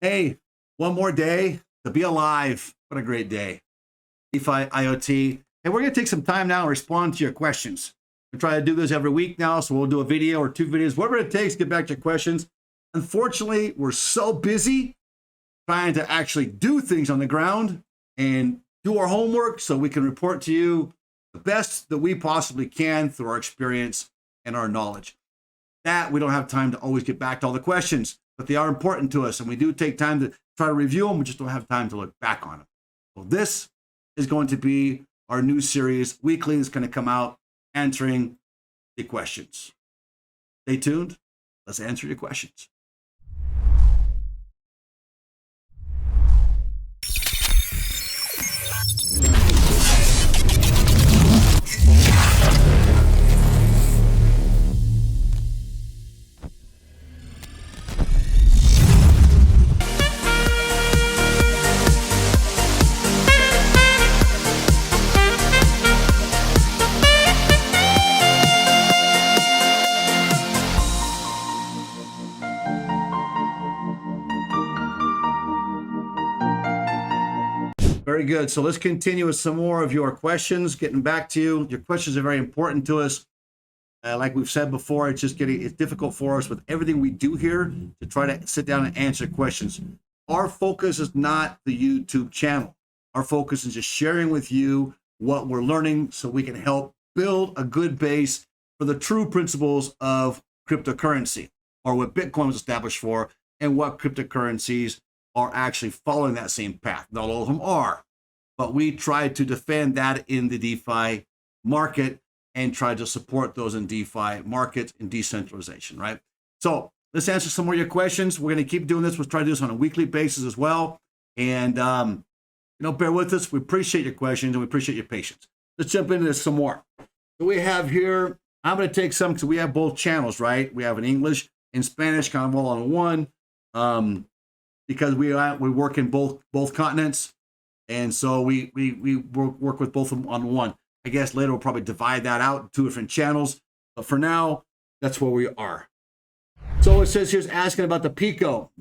Hey, one more day to be alive. What a great day. DeFi IoT. And we're going to take some time now and respond to your questions. We try to do this every week now, so we'll do a video or two videos, whatever it takes to get back to your questions. Unfortunately, we're so busy trying to actually do things on the ground and do our homework so we can report to you the best that we possibly can through our experience and our knowledge. That we don't have time to always get back to all the questions, but they are important to us, and we do take time to try to review them. We just don't have time to look back on them. Well, this is going to be our new series weekly. It's going to come out answering the questions. Stay tuned. Let's answer your questions. Very good. So let's continue with some more of your questions. Getting back to you. Your questions are very important to us. Like we've said before, it's difficult for us with everything we do here to try to sit down and answer questions. Our focus is not the YouTube channel. Our focus is just sharing with you what we're learning so we can help build a good base for the true principles of cryptocurrency, or what Bitcoin was established for, and what cryptocurrencies are actually following that same path. Not all of them are, but we try to defend that in the DeFi market and try to support those in DeFi markets and decentralization, right? So let's answer some more of your questions. We're going to keep doing this. We'll try to do this on a weekly basis as well. And, bear with us. We appreciate your questions and we appreciate your patience. Let's jump into this some more. So we have here, I'm going to take some because we have both channels, right? We have an English and Spanish kind of all on one. Because we work in both continents, and so we work with both of them on one. I guess later we'll probably divide that out, two different channels, but for now, that's where we are. So it says here's asking about the Pico.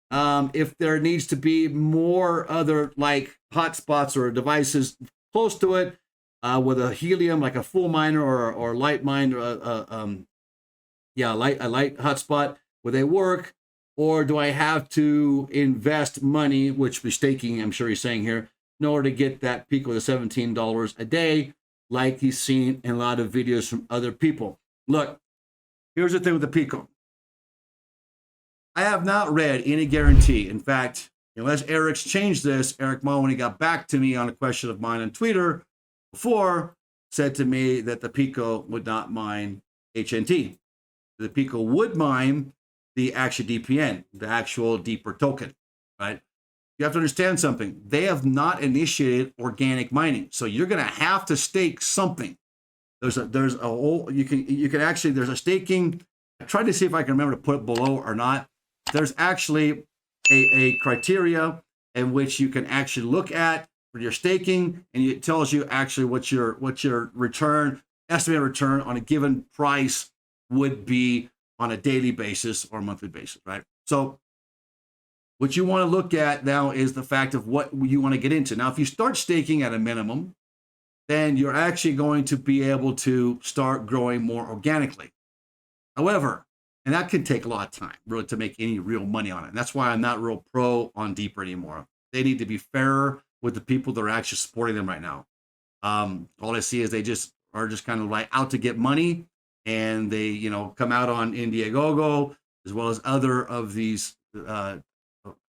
If there needs to be more other like hotspots or devices close to it with a helium, like a full miner or light mine, a light hotspot, will they work? Or do I have to invest money, which be staking, I'm sure he's saying here, in order to get that Pico to $17 a day, like he's seen in a lot of videos from other people? Look, here's the thing with the Pico. I have not read any guarantee. In fact, unless Eric's changed this, Eric Mo, when he got back to me on a question of mine on Twitter before, said to me that the Pico would not mine HNT. The Pico would mine the actual DPN, the actual deeper token, right? You have to understand something. They have not initiated organic mining, so you're going to have to stake something. There's a whole you can actually there's a staking. I tried to see if I can remember to put it below or not. There's actually a criteria in which you can actually look at for your staking, and it tells you actually what your estimated return on a given price would be on a daily basis or monthly basis, right? So what you want to look at now is the fact of what you want to get into. Now, if you start staking at a minimum, then you're actually going to be able to start growing more organically. However, and that can take a lot of time really to make any real money on it. And that's why I'm not real pro on Deeper anymore. They need to be fairer with the people that are actually supporting them right now. All I see is they are just kind of like out to get money. And they, come out on Indiegogo, as well as other of these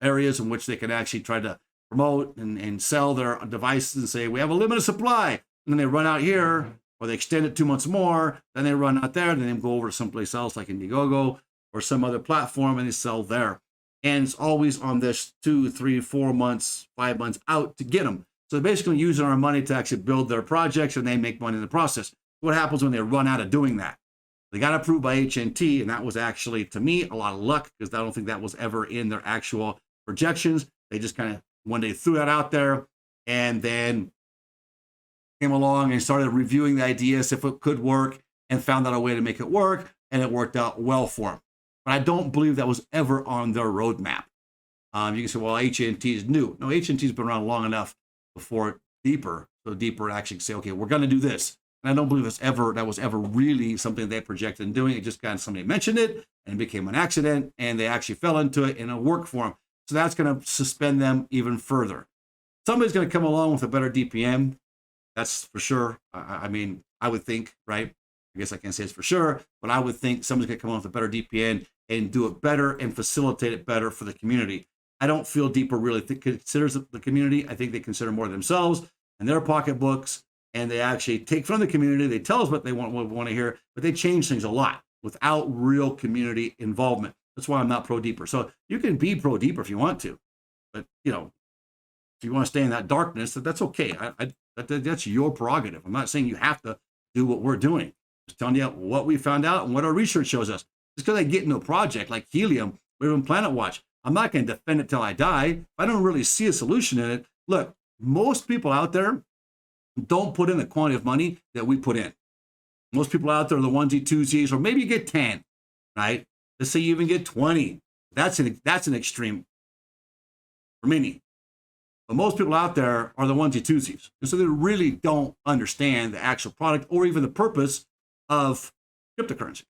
areas in which they can actually try to promote and sell their devices and say, we have a limited supply. And then they run out here, or they extend it 2 months more. Then they run out there, and then they go over to someplace else like Indiegogo or some other platform, and they sell there. And it's always on this 2, 3, 4 months, 5 months out to get them. So they're basically using our money to actually build their projects, and they make money in the process. What happens when they run out of doing that? They got approved by HNT, and that was actually, to me, a lot of luck because I don't think that was ever in their actual projections. They just kind of one day threw that out there and then came along and started reviewing the ideas if it could work and found out a way to make it work, and it worked out well for them. But I don't believe that was ever on their roadmap. You can say, well, AT&T is new. No, AT&T's been around long enough before Deeper. So Deeper actually say, okay, we're going to do this. And I don't believe that was ever really something they projected in doing. It just kind of somebody mentioned it and it became an accident and they actually fell into it and it worked for them. So that's going to suspend them even further. Somebody's going to come along with a better DPM. That's for sure. I mean, I would think, right? I guess I can't say it's for sure, but I would think somebody's going to come along with a better DPN and do it better and facilitate it better for the community. I don't feel Deeper really considers the community. I think they consider more themselves and their pocketbooks, and they actually take from the community. They tell us what they want to hear, but they change things a lot without real community involvement. That's why I'm not pro Deeper. So you can be pro Deeper if you want to, but you know, if you want to stay in that darkness, that's okay. That's your prerogative. I'm not saying you have to do what we're doing. Just telling you what we found out and what our research shows us. Just because I get into a project like helium or even Planet Watch, I'm not going to defend it till I die. If I don't really see a solution in it, look, most people out there don't put in the quantity of money that we put in. Most people out there are the onesie, twosies, or maybe you get 10, right? Let's say you even get 20. That's an extreme for many. But most people out there are the onesie, twosies. And so they really don't understand the actual product or even the purpose of cryptocurrency.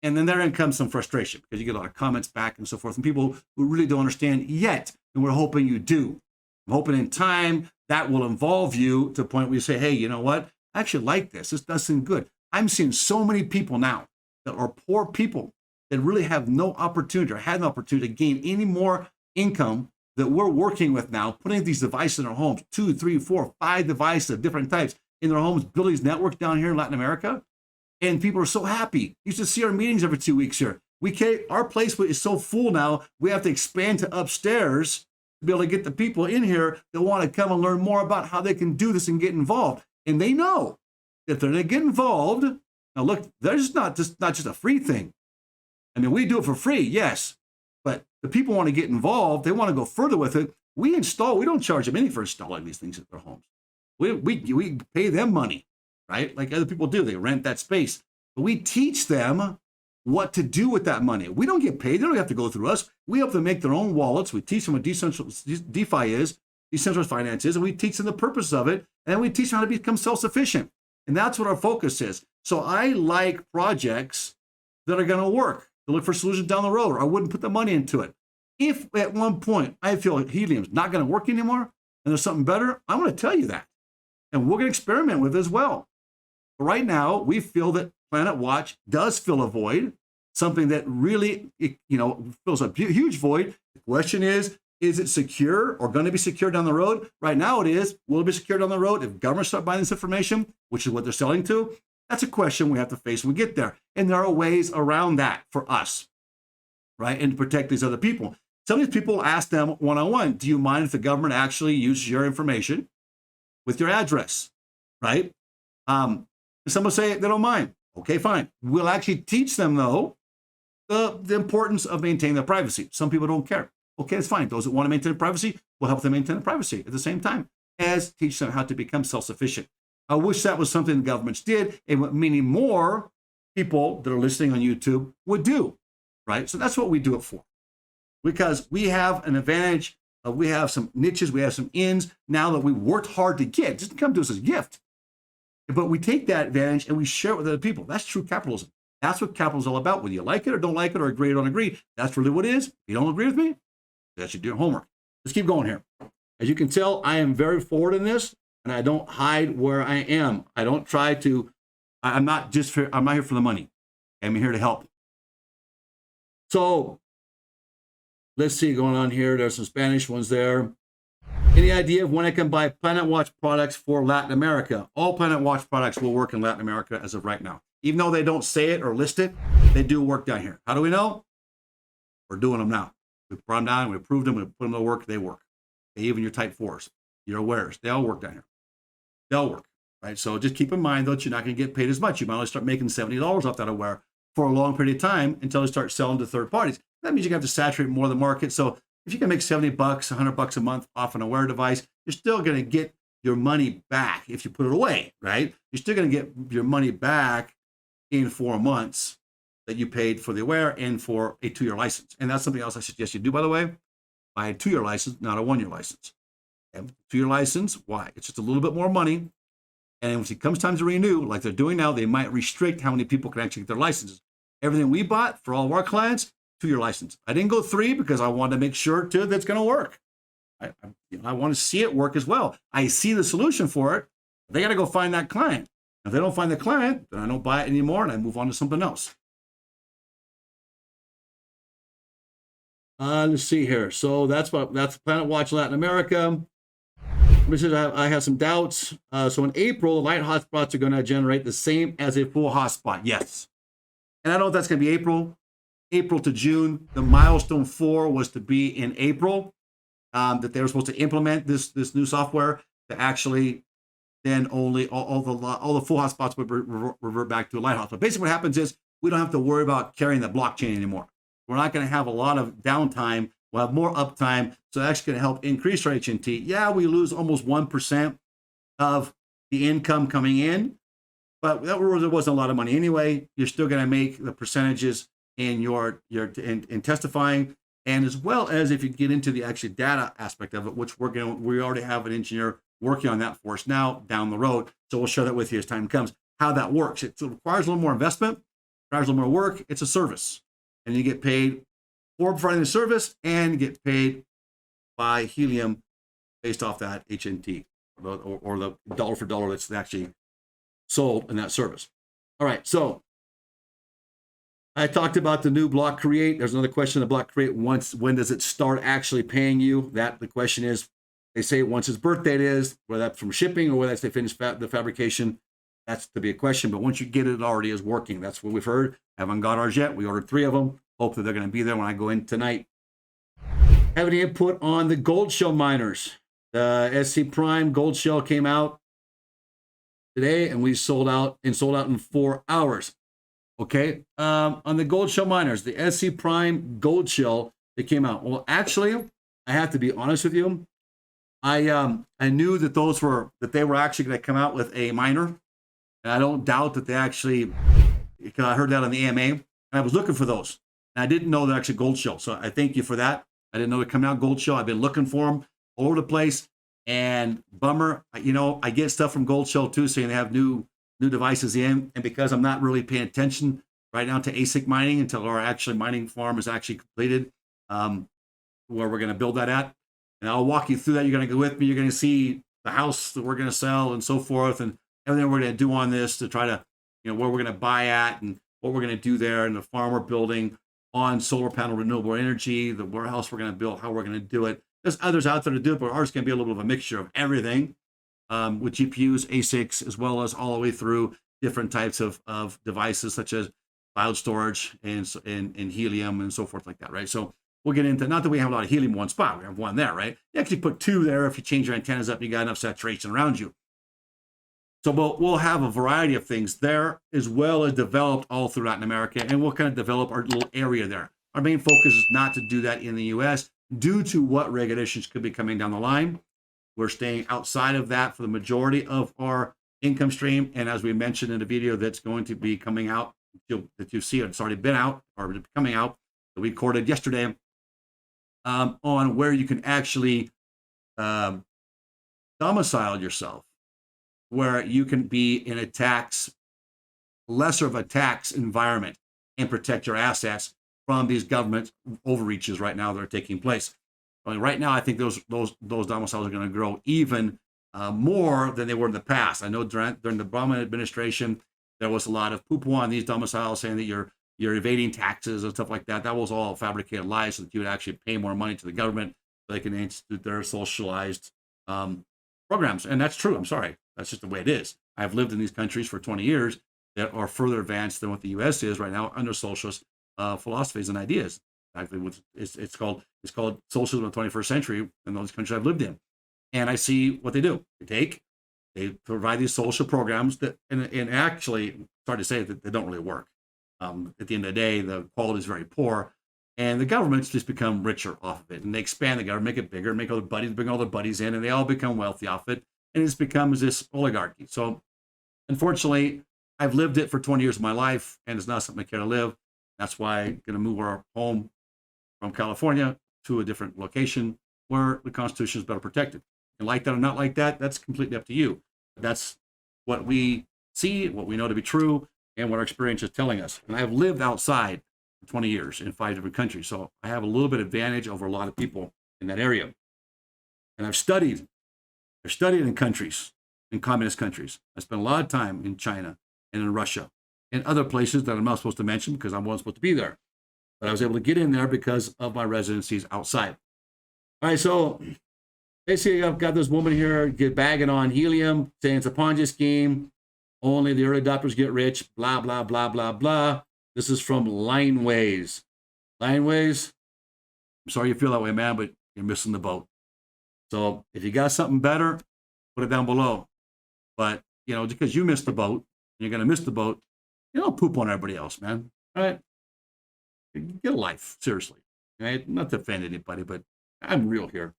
And then therein comes some frustration because you get a lot of comments back and so forth from people who really don't understand yet. And we're hoping you do. I'm hoping in time that will involve you to the point where you say, hey, you know what? I actually like this. This does seem good. I'm seeing so many people now that are poor people that really have no opportunity or had no opportunity to gain any more income that we're working with now, putting these devices in our homes, 2, 3, 4, 5 devices of different types in their homes, building these networks down here in Latin America. And people are so happy. You should see our meetings every 2 weeks here. Our place is so full now, we have to expand to upstairs to be able to get the people in here that want to come and learn more about how they can do this and get involved. And they know that they're going to get involved. Now look, there's not just a free thing. I mean, we do it for free, yes. But the people want to get involved. They want to go further with it. We don't charge them anything for installing these things at their homes. We pay them money, right? Like other people do. They rent that space. But we teach them what to do with that money. We don't get paid. They don't have to go through us. We help them make their own wallets. We teach them what DeFi is, decentralized finance is, and we teach them the purpose of it. And then we teach them how to become self-sufficient. And that's what our focus is. So I like projects that are going to work, to look for solutions down the road, or I wouldn't put the money into it. If at one point I feel helium's not going to work anymore and there's something better, I'm going to tell you that. And we're going to experiment with it as well. But right now, we feel that Planet Watch does fill a void, something that really, fills a huge void. The question is it secure or going to be secure down the road? Right now it is. Will it be secure down the road if governments start buying this information, which is what they're selling to? That's a question we have to face when we get there. And there are ways around that for us, right? And to protect these other people. Some of these people ask them one-on-one, do you mind if the government actually uses your information with your address, right? Some will say they don't mind. Okay, fine. We'll actually teach them, though, the importance of maintaining their privacy. Some people don't care. Okay, that's fine. Those that want to maintain privacy, we'll help them maintain privacy at the same time as teach them how to become self-sufficient. I wish that was something the governments did, and what many more people that are listening on YouTube would do, right? So that's what we do it for. Because we have an advantage, we have some niches, we have some ins now that we worked hard to get. It doesn't come to us as a gift. But we take that advantage and we share it with other people. That's true capitalism. That's what capitalism is all about. Whether you like it or don't like it or agree or don't agree, that's really what it is. If you don't agree with me, you should do your homework. Let's keep going here. As you can tell, I am very forward in this, and I don't hide where I am. I don't try to, I'm not here for the money. I'm here to help. So let's see going on here. There's some Spanish ones there. Any idea of when I can buy Planet Watch products for Latin America? All Planet Watch products will work in Latin America as of right now. Even though they don't say it or list it, they do work down here. How do we know? We're doing them now. We brought them down, we approved them, we put them to work, they work. Even your Type 4s, your Awares, they all work down here. They all work, right? So just keep in mind, though, that you're not going to get paid as much. You might only start making $70 off that Aware for a long period of time until you start selling to third parties. That means you're going to have to saturate more of the market. So if you can make $70, $100 a month off an Aware device, you're still going to get your money back if you put it away, right? You're still going to get your money back in 4 months that you paid for the Aware and for a 2-year license. And that's something else I suggest you do, by the way. buy a 2-year license, not a 1-year license. And 2-year license, why? It's just a little bit more money. And when it comes time to renew, like they're doing now, they might restrict how many people can actually get their licenses. Everything we bought for all of our clients, 2-year license. I didn't go 3 because I wanted to make sure too that's going to work. I want to see it work as well. I see the solution for it. They got to go find that client. If they don't find the client, then I don't buy it anymore and I move on to something else. Let's see here. So that's Planet Watch Latin America. I have some doubts. So in April, light hotspots are going to generate the same as a full hotspot. Yes. And I don't know if that's going to be April to June. The milestone 4 was to be in April, that they were supposed to implement this new software to actually then only all the full hotspots would revert back to a light hotspot. Basically what happens is we don't have to worry about carrying the blockchain anymore. We're not going to have a lot of downtime. We'll have more uptime. So that's going to help increase our HNT. Yeah, we lose almost 1% of the income coming in, but there wasn't a lot of money anyway. You're still going to make the percentages in in testifying, and as well as if you get into the actual data aspect of it, which we already have an engineer working on that for us now down the road. So we'll share that with you as time comes, how that works. It requires a little more investment, requires a little more work. It's a service, and you get paid for providing the service and get paid by Helium based off that HNT or the dollar for dollar that's actually sold in that service. All right, so I talked about the new block create. There's another question, the block create, when does it start actually paying you? The question is, they say once its birth date is, whether that's from shipping or whether that's they finish the fabrication, that's to be a question. But once you get it, it already is working. That's what we've heard. Haven't got ours yet. We ordered 3 of them. Hopefully they're going to be there when I go in tonight. Have any input on the gold shell miners? The SC Prime gold shell came out today, and we sold out in 4 hours. Okay, on the gold shell miners, the SC Prime gold shell that came out. Well, actually, I have to be honest with you. I knew that they were actually going to come out with a miner, and I don't doubt that they actually, because I heard that on the AMA, and I was looking for those, and I didn't know they're actually gold shell. So I thank you for that. I didn't know they're coming out gold shell. I've been looking for them all over the place, and bummer, I get stuff from gold shell too, saying they have new devices in, and because I'm not really paying attention right now to ASIC mining until our actually mining farm is actually completed, where we're going to build that at. And I'll walk you through that. You're going to go with me. You're going to see the house that we're going to sell and so forth, and everything we're going to do on this to try to, where we're going to buy at and what we're going to do there, and the farm we're building on solar panel renewable energy, the warehouse we're going to build, how we're going to do it. There's others out there to do it, but ours can be a little bit of a mixture of everything, with GPUs, ASICs, as well as all the way through different types of devices such as cloud storage and helium and so forth like that, right? So we'll get into, not that we have a lot of helium in one spot, we have one there, right? You actually put 2 there. If you change your antennas up, you got enough saturation around you. So we'll have a variety of things there, as well as developed all through Latin America, and we'll kind of develop our little area there. Our main focus is not to do that in the US due to what regulations could be coming down the line. We're staying outside of that for the majority of our income stream. And as we mentioned in the video that's going to be coming out, that you see it's already been out or coming out, that we recorded yesterday, on where you can actually domicile yourself, where you can be in a lesser of a tax environment and protect your assets from these government overreaches right now that are taking place. Right now, I think those domiciles are going to grow even more than they were in the past. I know during the Obama administration, there was a lot of poo-poo on these domiciles saying that you're evading taxes and stuff like that. That was all fabricated lies, so that you would actually pay more money to the government so they can institute their socialized programs. And that's true. I'm sorry. That's just the way it is. I've lived in these countries for 20 years that are further advanced than what the U.S. is right now under socialist philosophies and ideas. Actually, it's called socialism of the 21st century in those countries I've lived in. And I see what they do. They provide these social programs that, and actually, sorry to say that they don't really work. At the end of the day, the quality is very poor, and the governments just become richer off of it. And they expand the government, make it bigger, make other buddies, bring all their buddies in, and they all become wealthy off it. And it becomes this oligarchy. So, unfortunately, I've lived it for 20 years of my life, and it's not something I care to live. That's why I'm going to move our home from California to a different location where the Constitution is better protected. And like that or not like that, that's completely up to you. That's what we see, what we know to be true, and what our experience is telling us. And I have lived outside for 20 years in 5 different countries, so I have a little bit of advantage over a lot of people in that area. And I've studied in countries, in communist countries. I spent a lot of time in China and in Russia and other places that I'm not supposed to mention because I wasn't supposed to be there. But I was able to get in there because of my residencies outside. All right, so basically I've got this woman here bagging on helium, saying it's a Ponzi scheme. Only the early adopters get rich, blah, blah, blah, blah, blah. This is from Lineways. Lineways, I'm sorry you feel that way, man, but you're missing the boat. So if you got something better, put it down below. But, you know, because you missed the boat, you're going to miss the boat, you don't poop on everybody else, man. All right? Get a life, seriously. All right? Not to offend anybody, but I'm real here.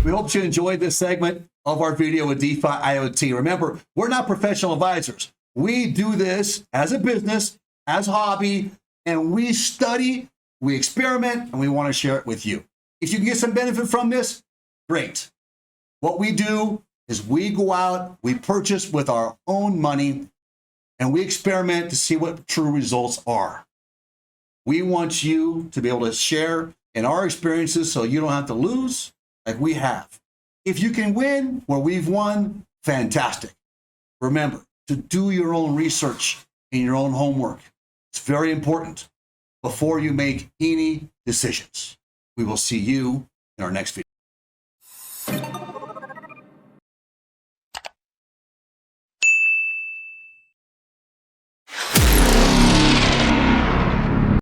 We hope you enjoyed this segment of our video with DeFi IoT. Remember, we're not professional advisors. We do this as a business, as a hobby, and we study, we experiment, and we want to share it with you. If you can get some benefit from this, great. What we do is we go out, we purchase with our own money, and we experiment to see what true results are. We want you to be able to share in our experiences so you don't have to lose like we have. If you can win where we've won, fantastic. Remember to do your own research and your own homework. It's very important before you make any decisions. We will see you in our next video.